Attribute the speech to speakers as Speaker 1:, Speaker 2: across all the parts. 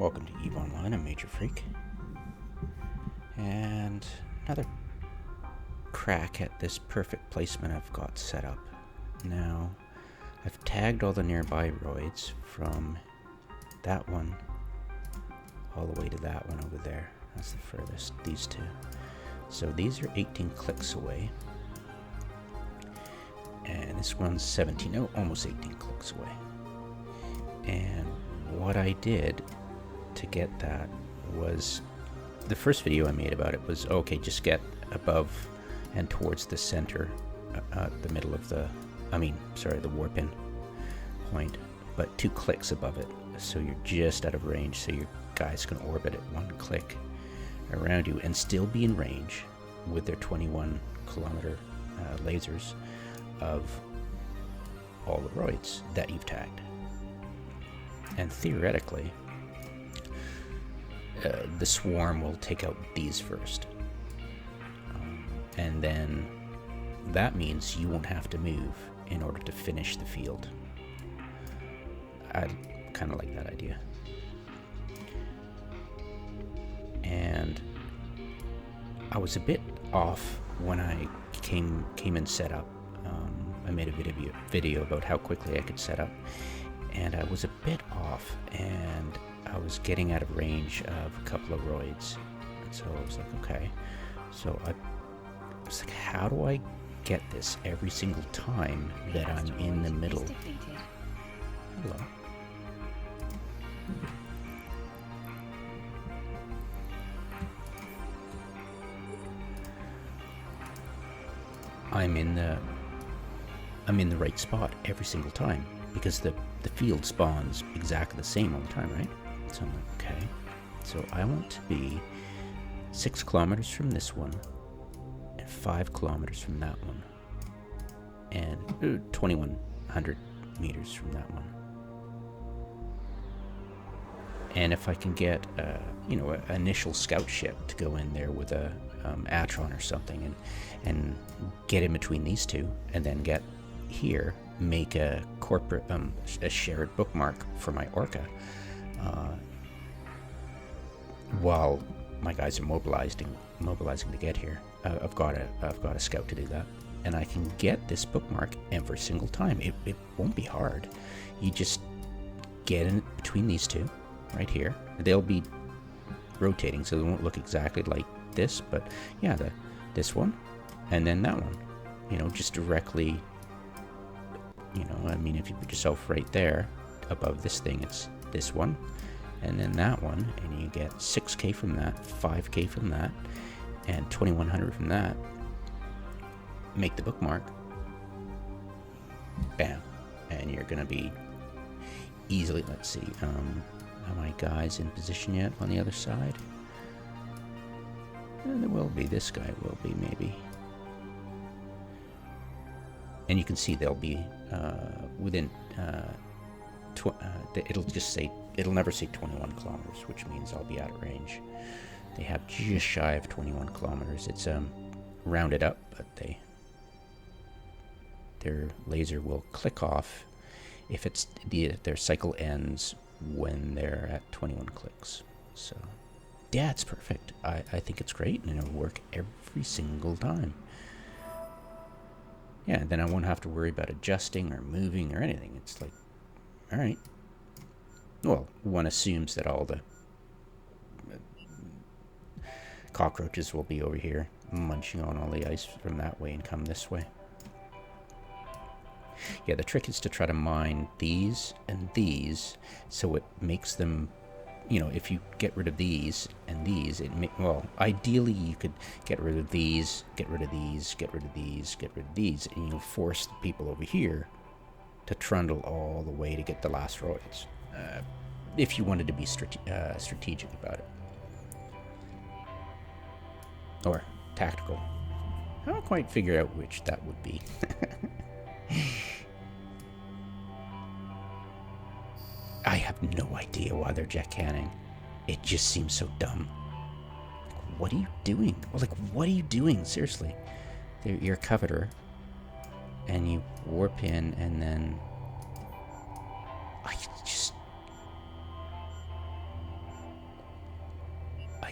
Speaker 1: Welcome to EVE Online, I'm Major Freak. And another crack at this perfect placement I've got set up. Now, I've tagged all the nearby roids from that one all the way to that one over there. That's the furthest, these two. So these are 18 clicks away. And this one's 17, oh, almost 18 clicks away. And what I did to get that was, the first video I made about it was, okay, just get above and towards the center, the middle of the, the warpin point, but 2 clicks above it, so you're just out of range, so your guys can orbit at 1 click around you and still be in range with their 21 kilometer lasers of all the roids that you've tagged. And theoretically, the swarm will take out these first. And then that means you won't have to move in order to finish the field. I kind of like that idea. And I was a bit off when I came and set up. I made a video about how quickly I could set up, and I was a bit off, and I was getting out of range of a couple of roids. And so I was like, okay. So I was like, how do I get this every single time that I'm in the middle? Hello. I'm in the right spot every single time, because the field spawns exactly the same all the time, right? So I'm like, okay, so I want to be 6 kilometers from this one and 5 kilometers from that one and 2100 meters from that one. And if I can get an initial scout ship to go in there with a Atron or something and get in between these two, and then get here, make a corporate a shared bookmark for my Orca, while my guys are mobilizing to get here. I've got a scout to do that, and I can get this bookmark every single time. It won't be hard. You just get in between these two right here. They'll be rotating, so they won't look exactly like this, but yeah, this one and then that one, just directly, if you put yourself right there above this thing, it's this one and then that one, and you get 6k from that, 5k from that, and 2100 from that. Make the bookmark, bam, and you're gonna be easily, let's see, are my guys in position yet on the other side? There will be, this guy will be, maybe. And you can see they'll be within, it'll never say 21 kilometers, which means I'll be out of range. They have just shy of 21 kilometers. It's rounded up, but their laser will click off if their cycle ends when they're at 21 clicks. So yeah, it's perfect. I think it's great, and it'll work every single time. Yeah, then I won't have to worry about adjusting or moving or anything. It's like, all right. Well, one assumes that all the cockroaches will be over here munching on all the ice from that way and come this way. Yeah, the trick is to try to mine these and these, so it makes them, if you get rid of these and these, well, ideally you could get rid of these, get rid of these, get rid of these, get rid of these, and you'll force the people over here to trundle all the way to get the last roids, if you wanted to be strategic about it. Or tactical. I don't quite figure out which that would be. I have no idea why they're jetcanning. It just seems so dumb. What are you doing? What are you doing? Seriously. You're a covetor, and you warp in, and then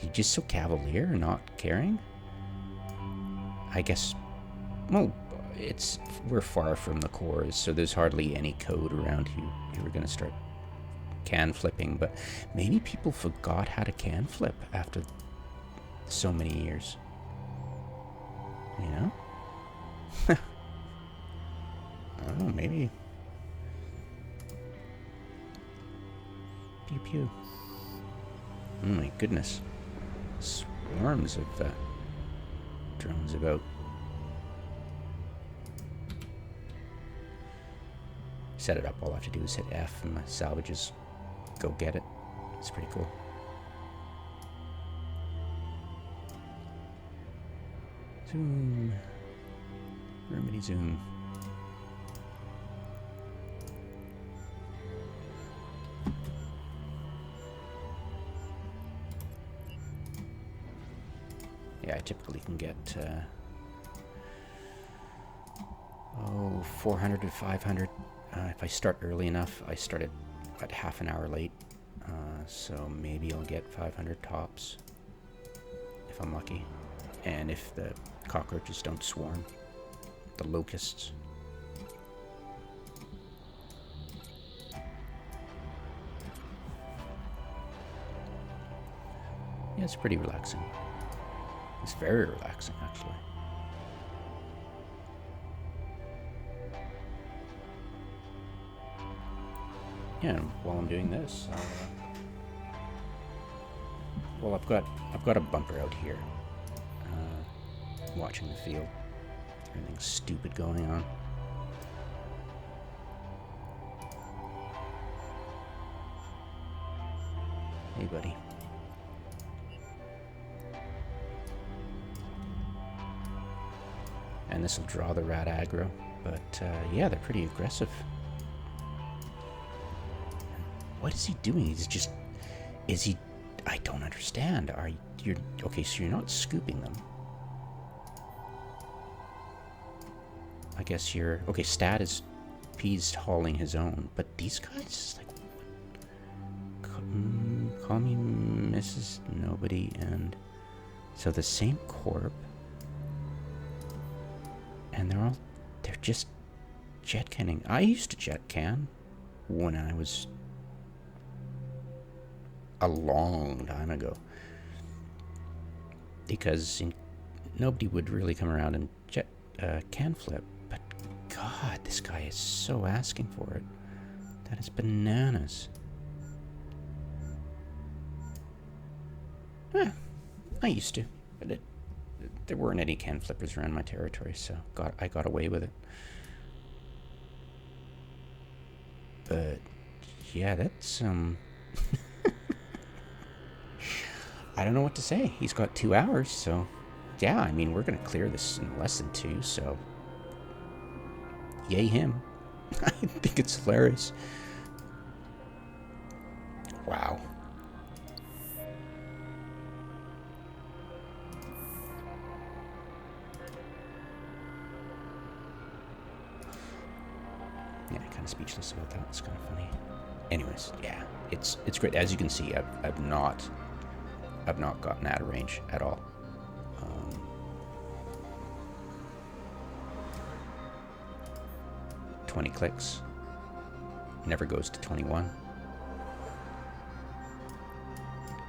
Speaker 1: you just so cavalier, not caring? I guess, well, we're far from the cores, so there's hardly any code around who are going to start can flipping, but maybe people forgot how to can flip after so many years. You know? I don't know, maybe. Pew pew. Oh my goodness. Swarms of drones about. Set it up, all I have to do is hit F and my salvages go get it. It's pretty cool. Zoom. Remedy zoom. Yeah, I typically can get 400 to 500. If I start early enough, I started about half an hour late, so maybe I'll get 500 tops if I'm lucky, and if the cockroaches don't swarm, the locusts. Yeah, it's pretty relaxing. It's very relaxing, actually. Yeah, and while I'm doing this, well, I've got a bumper out here, watching the field. Everything stupid going on. Hey, buddy. And this will draw the rat aggro, but yeah, they're pretty aggressive. What is he doing? Is he, I don't understand. Okay, so you're not scooping them. I guess okay, Stat is, P's hauling his own, but these guys, like, call me Mrs. Nobody, and so the same corp, and they're just jetcanning. I used to jetcan when I was a long time ago, because nobody would really come around and can flip. But God, this guy is so asking for it. That is bananas. I used to, but there weren't any can flippers around my territory, so I got away with it. But yeah, that's I don't know what to say. He's got 2 hours, so yeah, I mean, we're gonna clear this in less than 2, so yay him. I think it's hilarious. Wow. Yeah, kind of speechless about that. It's kind of funny. Anyways, yeah, it's great. As you can see, I've not gotten out of range at all. 20 clicks. Never goes to 21.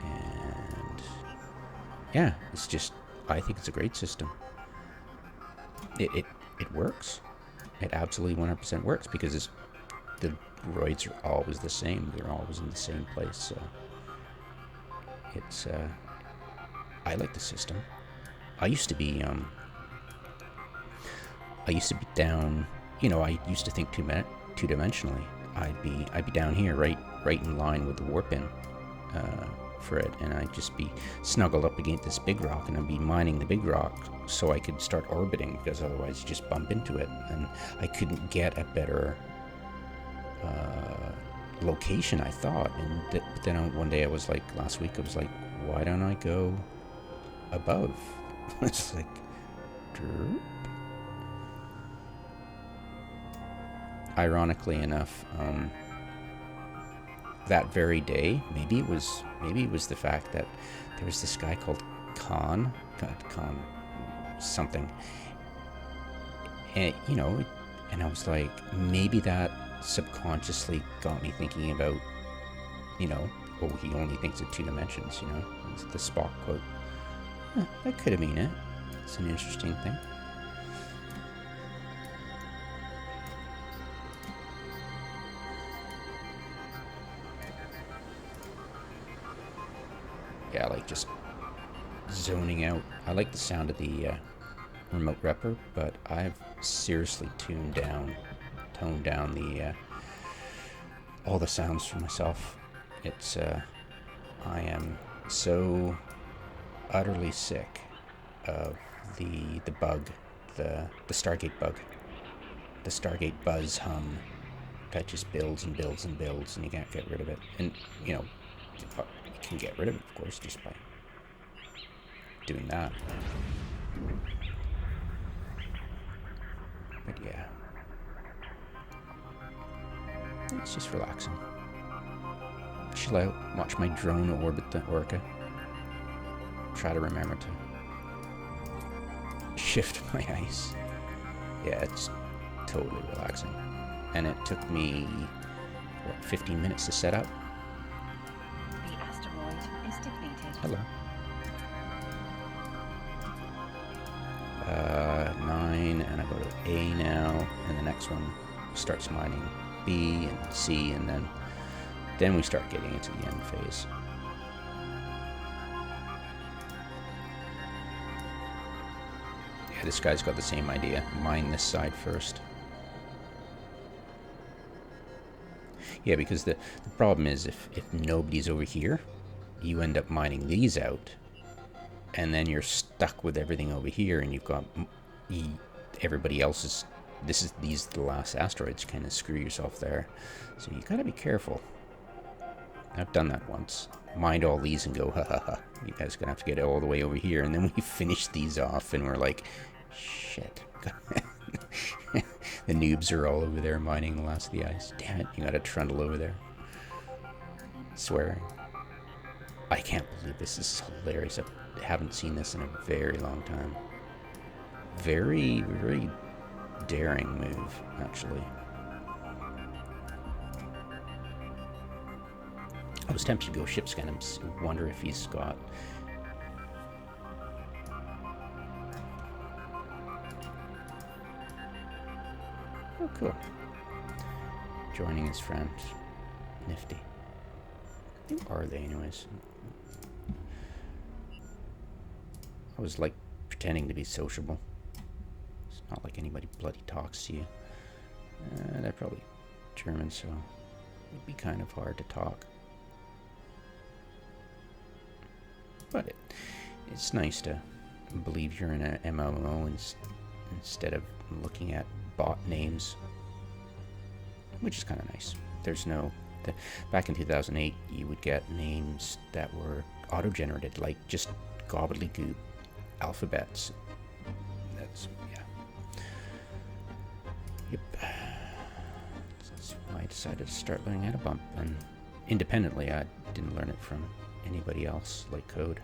Speaker 1: And yeah, it's just, I think it's a great system. It works. It absolutely 100% works, because the roids are always the same. They're always in the same place. So it's I like the system. I used to be down. You know, I used to think two-dimensionally. I'd be down here, right in line with the warpin for it, and I'd just be snuggled up against this big rock, and I'd be mining the big rock so I could start orbiting, because otherwise you just bump into it, and I couldn't get a better location, I thought. And but then one day last week I was like, why don't I go above? It's like, derp. Ironically enough, that very day, maybe it was the fact that there was this guy called Khan something, and you know, and I was like, maybe that subconsciously got me thinking about, you know, oh, he only thinks of 2 dimensions, you know, it's the Spock quote. Huh, that could have been it. It's an interesting thing. Yeah, I like just zoning out. I like the sound of the remote repper, but I've seriously toned down the all the sounds for myself. It's I am so utterly sick of the bug, the Stargate bug, the Stargate buzz hum that just builds and builds and builds, and you can't get rid of it. And you know, you can get rid of it, of course, just by doing that. But yeah, it's just relaxing. Chill out, watch my drone orbit the Orca. Try to remember to shift my ice. Yeah, it's totally relaxing. And it took me, what, 15 minutes to set up?
Speaker 2: The asteroid is depleted.
Speaker 1: Hello. 9, and I go to A now, and the next one starts mining B and C, and then we start getting into the end phase. Yeah, this guy's got the same idea. Mine this side first. Yeah, because the problem is if nobody's over here, you end up mining these out, and then you're stuck with everything over here, and you've got everybody else's. These are the last asteroids. Kind of screw yourself there, so you gotta be careful. I've done that once. Mined all these and go, ha ha ha. You guys are gonna have to get all the way over here, and then we finish these off, and we're like, shit. The noobs are all over there mining the last of the ice. Damn it, you gotta trundle over there. Swearing. I can't believe this is hilarious. I haven't seen this in a very long time. Very, very daring move, actually. I was tempted to go ship scan him, wonder if he's got... Oh, cool. Joining his friends. Nifty. Who are they, anyways? I was, like, pretending to be sociable. It's not like anybody bloody talks to you. They're probably German, so it'd be kind of hard to talk. But it's nice to believe you're in a MMO instead of looking at bot names, which is kind of nice. There's no... back in 2008, you would get names that were auto-generated, like just gobbledygook alphabets. That's... yeah. Yep. That's why I decided to start learning ADDENDUM, and independently. I didn't learn it from anybody else, like code.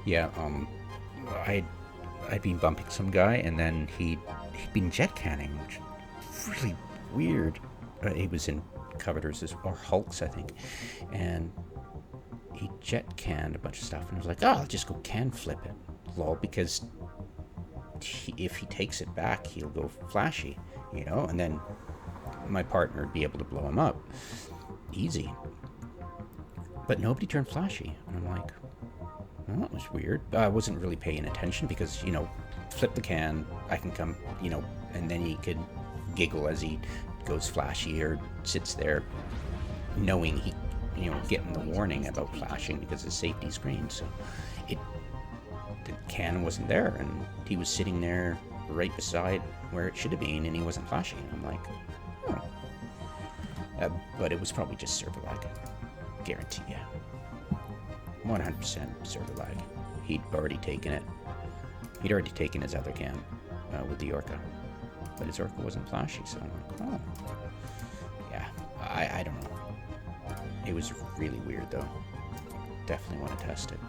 Speaker 1: Yeah, I'd been bumping some guy, and then he'd been jetcanning, which is really weird. He was in covetors or hulks, I think, and he jet canned a bunch of stuff, and I was like, oh, I'll just go can flip it, lol, because if he takes it back, he'll go flashy, you know, and then my partner would be able to blow him up easy. But nobody turned flashy, and I'm like, well, that was weird. I wasn't really paying attention because, you know, flip the can, I can come, you know, and then he could giggle as he goes flashy or sits there knowing he, you know, getting the warning about flashing because of safety screen. So the can wasn't there, and he was sitting there right beside where it should have been, and he wasn't flashing. I'm like, oh. But it was probably just server lag. Guarantee you. 100% server lag. He'd already taken it. He'd already taken his other can with the Orca. But his Orca wasn't flashy, so I'm like, oh. Yeah, I don't know. It was really weird, though. Definitely want to test it.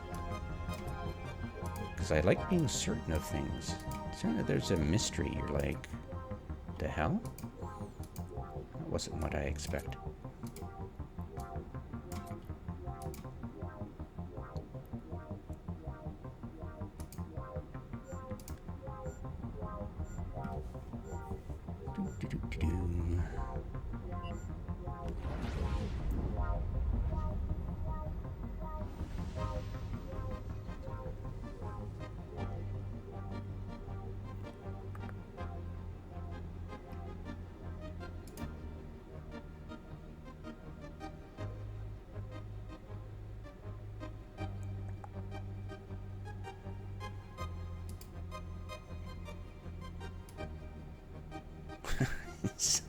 Speaker 1: Because I like being certain of things. Certain there's a mystery. You're like, the hell? That wasn't what I expected. So